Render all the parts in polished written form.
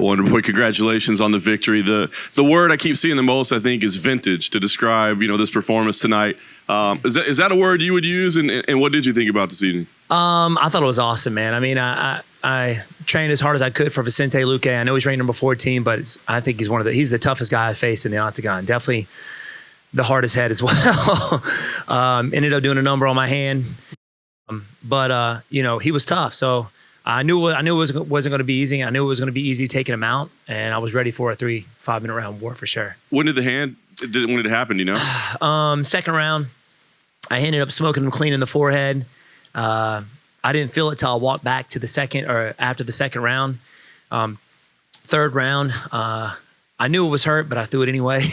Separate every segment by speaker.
Speaker 1: Wonderboy, congratulations on the victory. The word I keep seeing the most, I think, is vintage to describe, this performance tonight. Is that a word you would use? And what did you think about this evening?
Speaker 2: I thought it was awesome, man. I mean, I trained as hard as I could for Vicente Luque. I know he's ranked number 14, but I think he's the toughest guy I faced in the octagon. Definitely the hardest head as well. Ended up doing a number on my hand. But he was tough. So I knew it wasn't going to be easy. I knew it was going to be easy taking him out, and I was ready for a 5-minute round war for sure.
Speaker 1: When did when did it happen? Do you know?
Speaker 2: Second round, I ended up smoking him clean in the forehead. I didn't feel it till I walked back to the second or after the second round. Third round, I knew it was hurt, but I threw it anyway.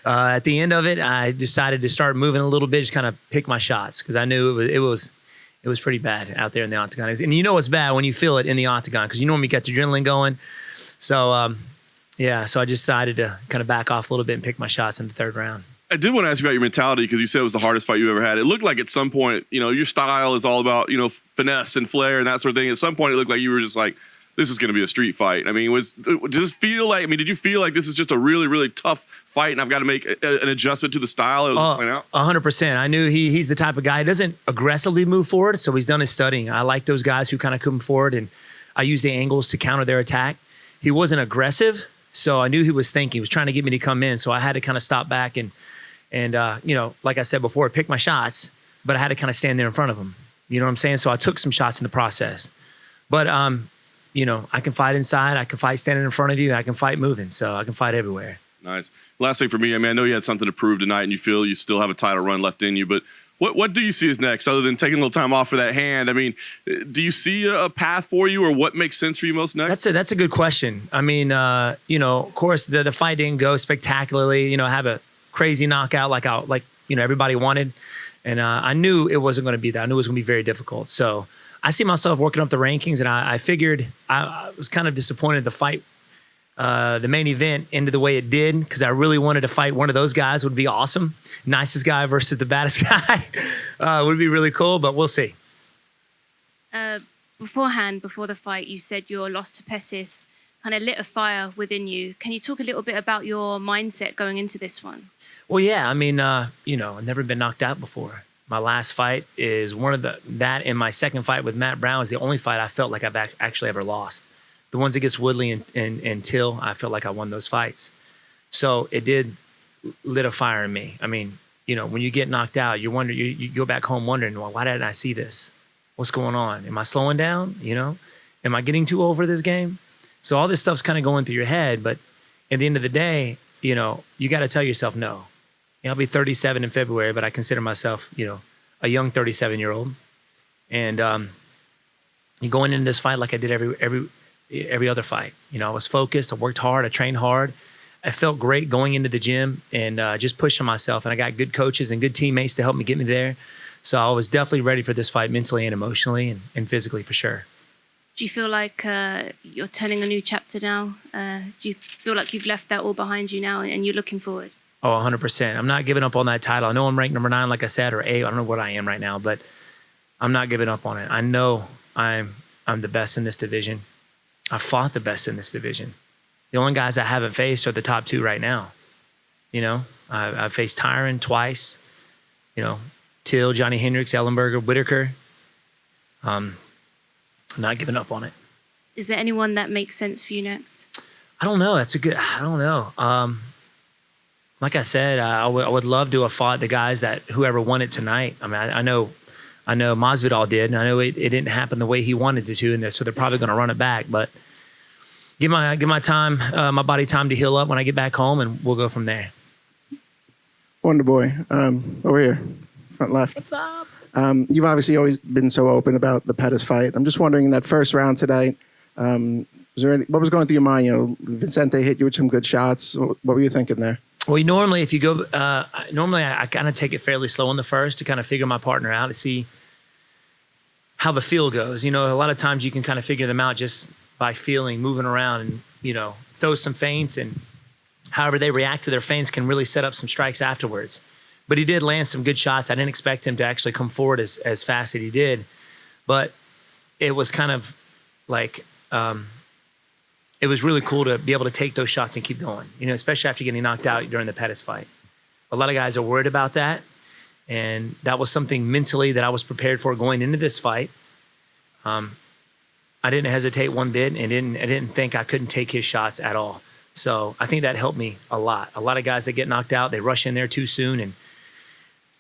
Speaker 2: At the end of it, I decided to start moving a little bit, just kind of pick my shots because I knew it was pretty bad out there in the octagon. And it's bad when you feel it in the octagon because you normally got the adrenaline going. So, so I just decided to kind of back off a little bit and pick my shots in the third round.
Speaker 1: I did want to ask you about your mentality because you said it was the hardest fight you ever had. It looked like at some point, your style is all about, finesse and flair and that sort of thing. At some point, it looked like you were just like, this is going to be a street fight. I mean, did you feel like this is just a really, really tough fight and I've got to make an adjustment to the style?
Speaker 2: 100%. I knew he's the type of guy. He doesn't aggressively move forward, so he's done his studying. I like those guys who kind of come forward, and I use the angles to counter their attack. He wasn't aggressive, so I knew he was thinking. He was trying to get me to come in, so I had to kind of stop back and like I said before, pick my shots, but I had to kind of stand there in front of him. You know what I'm saying? So I took some shots in the process. But I can fight inside. I can fight standing in front of you. I can fight moving. So I can fight everywhere.
Speaker 1: Nice. Last thing for me, I know you had something to prove tonight and you feel you still have a title run left in you, but what do you see as next other than taking a little time off for that hand? I mean, do you see a path for you or what makes sense for you most next?
Speaker 2: That's a good question. I mean, of course, the fight didn't go spectacularly, have a crazy knockout like everybody wanted. And I knew it wasn't going to be that. I knew it was going to be very difficult. So I see myself working up the rankings, and I figured I was kind of disappointed the fight, the main event ended the way it did because I really wanted to fight one of those guys. Would be awesome. Nicest guy versus the baddest guy would be really cool, but we'll see.
Speaker 3: Before the fight, you said your loss to Pessis kind of lit a fire within you. Can you talk a little bit about your mindset going into this one?
Speaker 2: Well, yeah. I mean, I've never been knocked out before. My last fight is that and my second fight with Matt Brown is the only fight I felt like I've actually ever lost. The ones against Woodley and Till, I felt like I won those fights. So it did lit a fire in me. I mean, when you get knocked out, you wonder, you go back home wondering, well, why didn't I see this? What's going on? Am I slowing down? Am I getting too over this game? So all this stuff's kind of going through your head. But at the end of the day, you got to tell yourself no. I'll be 37 in February, but I consider myself, a young 37-year-old. And you going into this fight like I did every other fight. I was focused. I worked hard. I trained hard. I felt great going into the gym and just pushing myself. And I got good coaches and good teammates to help me get me there. So I was definitely ready for this fight mentally and emotionally and physically for sure.
Speaker 3: Do you feel like you're turning a new chapter now? Do you feel like you've left that all behind you now and you're looking forward?
Speaker 2: Oh, 100%. I'm not giving up on that title. I know I'm ranked number 9, like I said, or 8. I don't know what I am right now, but I'm not giving up on it. I know I'm the best in this division. I fought the best in this division. The only guys I haven't faced are the top 2 right now. I've faced Tyron twice. Till, Johnny Hendricks, Ellenberger, Whitaker. I'm not giving up on it.
Speaker 3: Is there anyone that makes sense for you next?
Speaker 2: I don't know. I don't know. Like I said, I would love to have fought the guys that whoever won it tonight. I mean, I know Masvidal did. And I know it didn't happen the way he wanted it to, and so they're probably going to run it back. But give my body time to heal up when I get back home, and we'll go from there.
Speaker 4: Wonderboy, over here, front left.
Speaker 2: What's up?
Speaker 4: You've obviously always been so open about the Pettis fight. I'm just wondering, in that first round today, what was going through your mind? Vicente hit you with some good shots. What were you thinking there?
Speaker 2: Well, normally if you go, I kind of take it fairly slow in the first to kind of figure my partner out to see how the feel goes. A lot of times you can kind of figure them out just by feeling, moving around and, throw some feints, and however they react to their feints can really set up some strikes afterwards. But he did land some good shots. I didn't expect him to actually come forward as fast as he did. But it was kind of like it was really cool to be able to take those shots and keep going, especially after getting knocked out during the Pettis fight. A lot of guys are worried about that. And that was something mentally that I was prepared for going into this fight. I didn't hesitate one bit and I didn't think I couldn't take his shots at all. So I think that helped me a lot. A lot of guys that get knocked out, they rush in there too soon and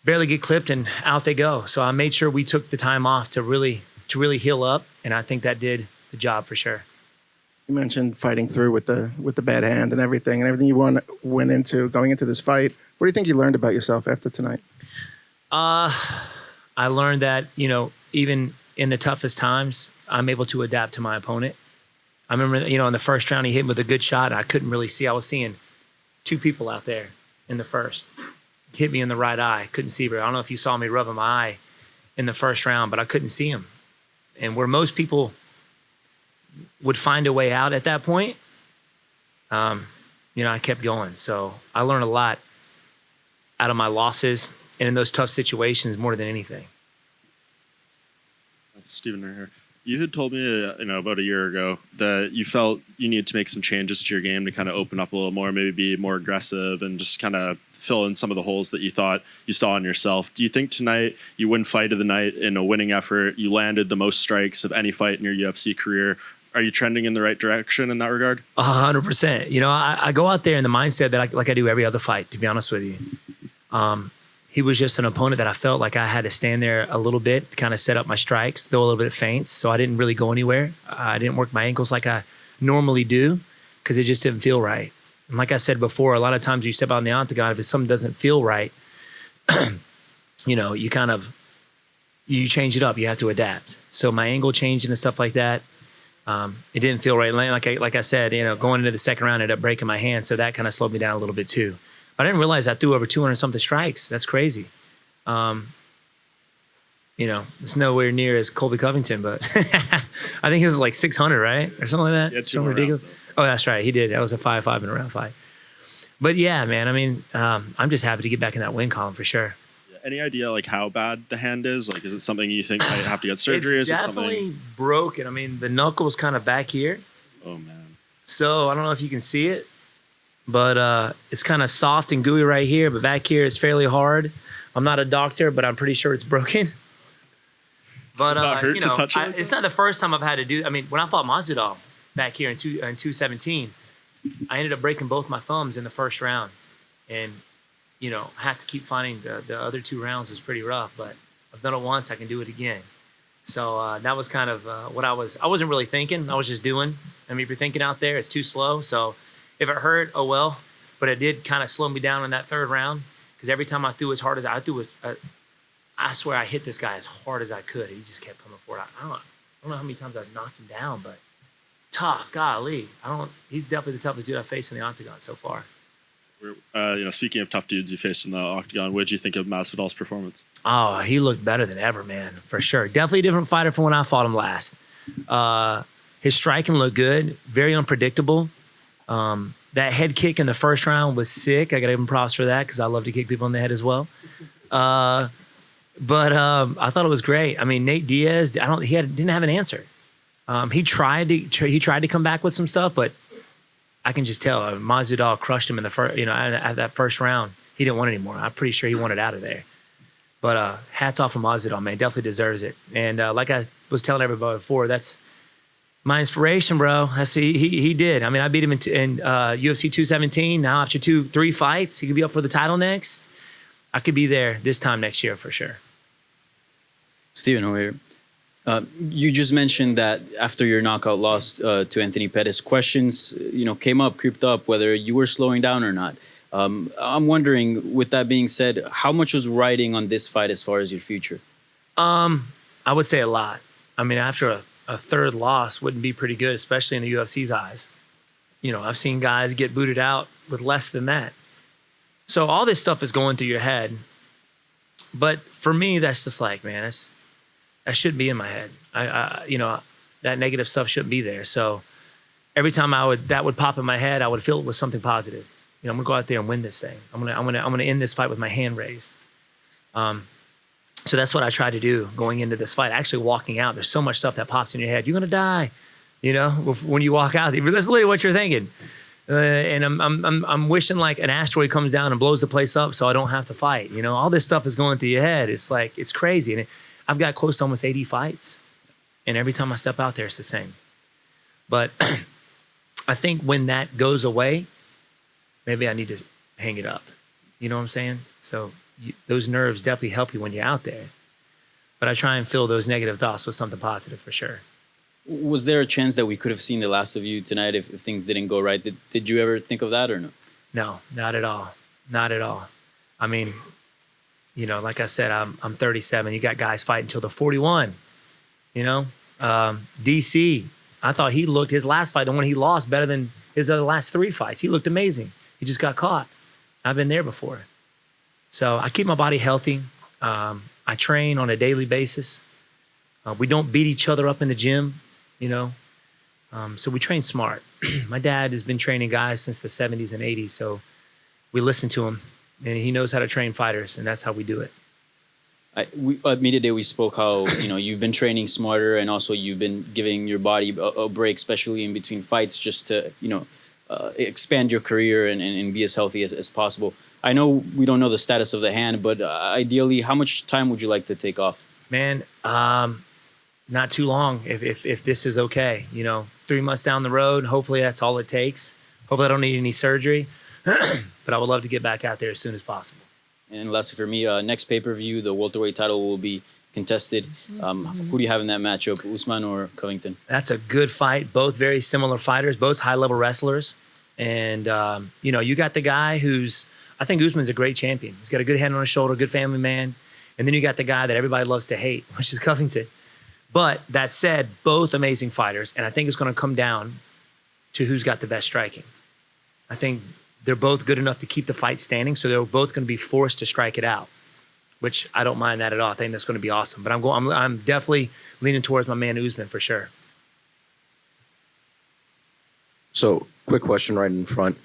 Speaker 2: barely get clipped and out they go. So I made sure we took the time off to really heal up. And I think that did the job for sure.
Speaker 4: You mentioned fighting through with the bad hand and everything you went into going into this fight. What do you think you learned about yourself after tonight?
Speaker 2: I learned that, even in the toughest times, I'm able to adapt to my opponent. I remember, in the first round, he hit me with a good shot. I couldn't really see. I was seeing two people out there in the first. Hit me in the right eye. Couldn't see, but I don't know if you saw me rubbing my eye in the first round, but I couldn't see him. And where most people would find a way out at that point, I kept going. So I learned a lot out of my losses and in those tough situations more than anything.
Speaker 5: Steven right here. You had told me, about a year ago that you felt you needed to make some changes to your game to kind of open up a little more, maybe be more aggressive and just kind of fill in some of the holes that you thought you saw in yourself. Do you think tonight you win fight of the night in a winning effort? You landed the most strikes of any fight in your UFC career. Are you trending in the right direction in that regard?
Speaker 2: 100%. I go out there in the mindset that like I do every other fight, to be honest with you. He was just an opponent that I felt like I had to stand there a little bit, kind of set up my strikes, throw a little bit of feints. So I didn't really go anywhere. I didn't work my ankles like I normally do because it just didn't feel right. And like I said before, a lot of times you step out in the octagon, if something doesn't feel right, you change it up. You have to adapt. So my angle changed and stuff like that. It didn't feel right. Like I said, going into the second round, I ended up breaking my hand. So that kind of slowed me down a little bit too. But I didn't realize I threw over 200 something strikes. That's crazy. It's nowhere near as Colby Covington, but I think it was like 600, right? Or something like that.
Speaker 5: Yeah,
Speaker 2: something ridiculous. Oh, that's right. He did. That was a 5-5 in a round fight. But yeah, man, I'm just happy to get back in that win column for sure.
Speaker 5: Any idea how bad the hand is? Is it something you think might have to get surgery?
Speaker 2: It's definitely broken. The knuckle's kind of back here.
Speaker 5: Oh man.
Speaker 2: So I don't know if you can see it, but it's kind of soft and gooey right here, but back here it's fairly hard. I'm not a doctor, but I'm pretty sure it's broken. But
Speaker 5: not hurt to touch it?
Speaker 2: It's not the first time I've had to do. When I fought Masvidal back here in 217, I ended up breaking both my thumbs in the first round, and I have to keep finding the other two rounds is pretty rough. But I've done it once, I can do it again. So that was kind of what I wasn't really thinking. I was just doing. If you're thinking out there, it's too slow. So if it hurt, oh well. But it did kind of slow me down in that third round because every time I threw as hard as I threw, I swear I hit this guy as hard as I could. He just kept coming forward. I don't know how many times I've knocked him down, but tough, golly. He's definitely the toughest dude I've faced in the octagon so far.
Speaker 5: Speaking of tough dudes you faced in the octagon, what did you think of Masvidal's performance?
Speaker 2: Oh, he looked better than ever, man, for sure. Definitely a different fighter from when I fought him last. His striking looked good, very unpredictable. That head kick in the first round was sick. I got to give him props for that because I love to kick people in the head as well. But I thought it was great. Nate Diaz, didn't have an answer. He tried to come back with some stuff, but I can just tell Masvidal crushed him in the first. At that first round, he didn't want it anymore. I'm pretty sure he wanted out of there. But hats off to Masvidal, man. Definitely deserves it. And like I was telling everybody before, that's my inspiration, bro. He did. I beat him in UFC 217. Now after 3 fights, he could be up for the title next. I could be there this time next year for sure.
Speaker 6: Steven over here. You just mentioned that after your knockout loss to Anthony Pettis, questions creeped up whether you were slowing down or not. I'm wondering, with that being said, how much was riding on this fight as far as your future?
Speaker 2: I would say a lot. After a third loss wouldn't be pretty good, especially in the UFC's eyes. I've seen guys get booted out with less than that. So all this stuff is going through your head. But for me, that's just man, that shouldn't be in my head. That negative stuff shouldn't be there. So every time that would pop in my head, I would fill it with something positive. I'm gonna go out there and win this thing. I'm gonna end this fight with my hand raised. So that's what I tried to do going into this fight. Actually walking out, there's so much stuff that pops in your head. You're gonna die. You know, when you walk out, that's literally what you're thinking. And I'm wishing like an asteroid comes down and blows the place up so I don't have to fight. You know, all this stuff is going through your head. It's like, it's crazy. And I've got close to almost 80 fights. And every time I step out there, it's the same. But I think when that goes away, maybe I need to hang it up. You know what I'm saying? So those nerves definitely help you when you're out there. But I try and fill those negative thoughts with something positive for sure.
Speaker 6: Was there a chance that we could have seen the last of you tonight if things didn't go right? Did you ever think of that or no?
Speaker 2: No, not at all. Not at all. I mean, you know, like I said, I'm 37. You got guys fighting until they're 41. You know, DC, I thought he looked his last fight, the one he lost, better than his other last 3 fights. He looked amazing. He just got caught. I've been there before. So I keep my body healthy. I train on a daily basis. We don't beat each other up in the gym, you know. So we train smart. My dad has been training guys since the 70s and 80s. So we listen to him, and he knows how to train fighters, and that's how we do it.
Speaker 6: At Media Day, we spoke how, you know, you've been training smarter, and also you've been giving your body a break, especially in between fights, just to, you know, expand your career and be as healthy as possible. I know we don't know the status of the hand, but ideally, how much time would you like to take off?
Speaker 2: Man, not too long if this is okay. You know, 3 months down the road, hopefully that's all it takes. Hopefully I don't need any surgery, but I would love to get back out there as soon as possible.
Speaker 6: And lastly for me, next pay-per-view, the welterweight title will be contested. Who do you have in that matchup, Usman or Covington?
Speaker 2: That's a good fight. Both very similar fighters, both high-level wrestlers. And, you know, you got the guy who's, I think Usman's a great champion. He's got a good head on his shoulder, good family man. And then you got the guy that everybody loves to hate, which is Covington. But that said, both amazing fighters. And I think it's going to come down to who's got the best striking. I think they're both good enough to keep the fight standing, so they're both going to be forced to strike it out, which I don't mind that at all. I think that's going to be awesome. But I'm definitely leaning towards my man Usman for sure.
Speaker 7: So, quick question right in front.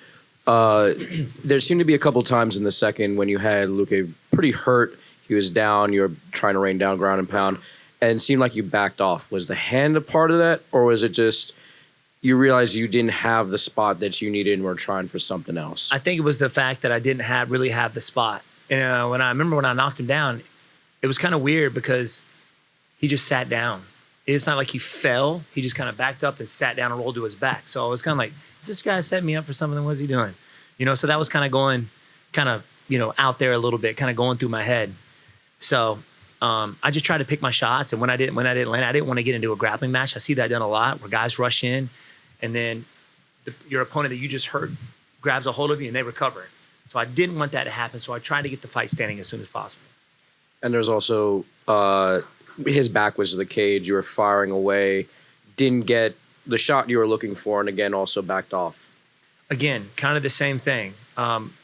Speaker 7: There seemed to be a couple times in the second when you had Luque pretty hurt. He was down. You were trying to rain down ground and pound, and it seemed like you backed off. Was the hand a part of that, or was it just you realized you didn't have the spot that you needed and were trying for something else?
Speaker 2: I think it was the fact that I didn't really have the spot. And when I knocked him down, it was kind of weird because he just sat down. It's not like he fell. He just kind of backed up and sat down and rolled to his back. So I was kind of like, is this guy setting me up for something? What's he doing? You know, so that was kind of going you know, out there a little bit, kind of going through my head. So I just tried to pick my shots. And when I didn't land, I didn't want to get into a grappling match. I see that done a lot where guys rush in and then your opponent that you just hurt grabs a hold of you and they recover. So I didn't want that to happen. So I tried to get the fight standing as soon as possible.
Speaker 7: And there's also his back was to the cage. You were firing away, didn't get the shot you were looking for, and again also backed off.
Speaker 2: Again, kind of the same thing.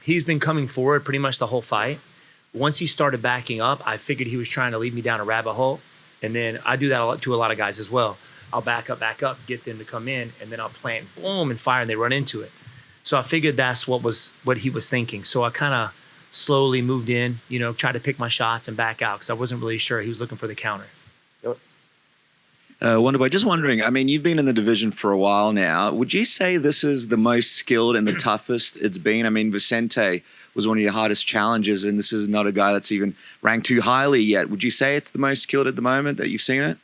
Speaker 2: He's been coming forward pretty much the whole fight. Once he started backing up, I figured he was trying to lead me down a rabbit hole. And then I do that to a lot of guys as well. I'll back up, get them to come in, and then I'll plant, boom, and fire, and they run into it. So I figured that's what he was thinking. So I kind of slowly moved in, you know, tried to pick my shots and back out because I wasn't really sure. He was looking for the counter.
Speaker 8: Wonderboy, just wondering, I mean, you've been in the division for a while now. Would you say this is the most skilled and the toughest it's been? I mean, Vicente was one of your hardest challenges, and this is not a guy that's even ranked too highly yet. Would you say it's the most skilled at the moment that you've seen it?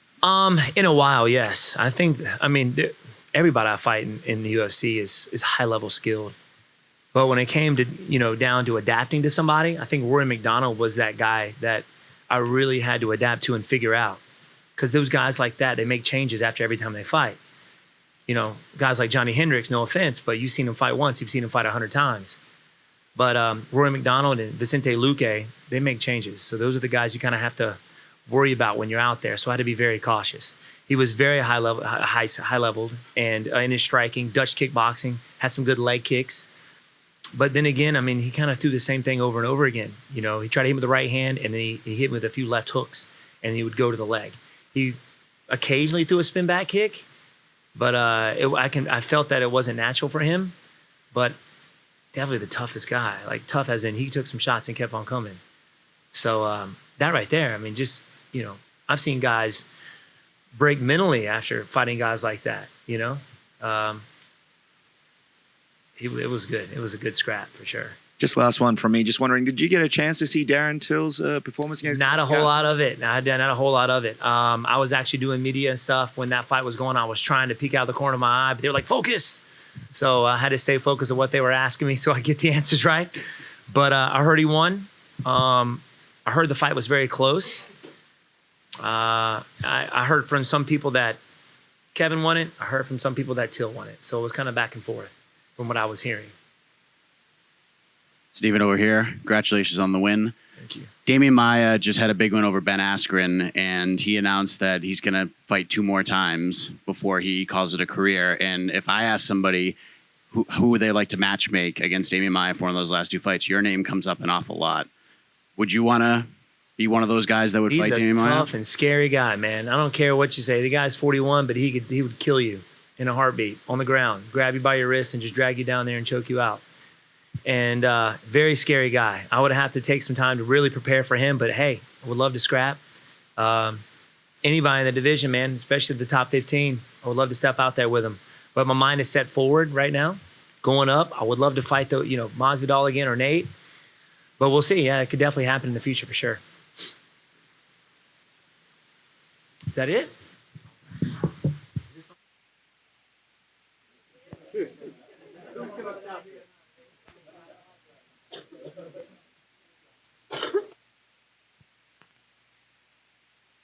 Speaker 2: In a while, yes. I mean, everybody I fight in the UFC is high level skilled. But when it came to, you know, down to adapting to somebody, I think Rory McDonald was that guy that I really had to adapt to and figure out. Because those guys like that, they make changes after every time they fight. You know, guys like Johnny Hendricks, no offense, but you've seen him fight once, you've seen him fight 100 times. But Rory McDonald and Vicente Luque, they make changes. So those are the guys you kind of have to worry about when you're out there. So I had to be very cautious. He was very high leveled, and in his striking, Dutch kickboxing, had some good leg kicks. But then again, I mean, he kind of threw the same thing over and over again. You know, he tried to hit with the right hand, and then he hit with a few left hooks, and he would go to the leg. He occasionally threw a spin back kick, but I felt that it wasn't natural for him. But definitely the toughest guy, like tough as in he took some shots and kept on coming. So that right there, I mean, just, you know, I've seen guys break mentally after fighting guys like that. You know, it was good. It was a good scrap for sure.
Speaker 8: Just last one from me. Just wondering, did you get a chance to see Darren Till's performance against?
Speaker 2: Not a whole lot of it. Not a whole lot of it. I was actually doing media and stuff when that fight was going on. I was trying to peek out the corner of my eye, but they were like, focus. So I had to stay focused on what they were asking me so I get the answers right. But I heard he won. I heard the fight was very close. I heard from some people that Kevin won it. I heard from some people that Till won it. So it was kind of back and forth from what I was hearing.
Speaker 9: Steven over here. Congratulations on the win.
Speaker 2: Thank you.
Speaker 9: Damian Maia just had a big win over Ben Askren, and he announced that he's going to fight 2 more times before he calls it a career. And if I ask somebody who would they like to match make against Damian Maia for one of those last 2 fights, your name comes up an awful lot. Would you want to be one of those guys that would fight Damian Maia?
Speaker 2: He's a tough and scary guy, man. I don't care what you say. The guy's 41, but he would kill you in a heartbeat on the ground, grab you by your wrist and just drag you down there and choke you out. And very scary guy. I would have to take some time to really prepare for him. But hey, I would love to scrap. Anybody in the division, man, especially the top 15, I would love to step out there with him. But my mind is set forward right now, going up. I would love to fight Masvidal again or Nate. But we'll see. Yeah, it could definitely happen in the future for sure. Is that it?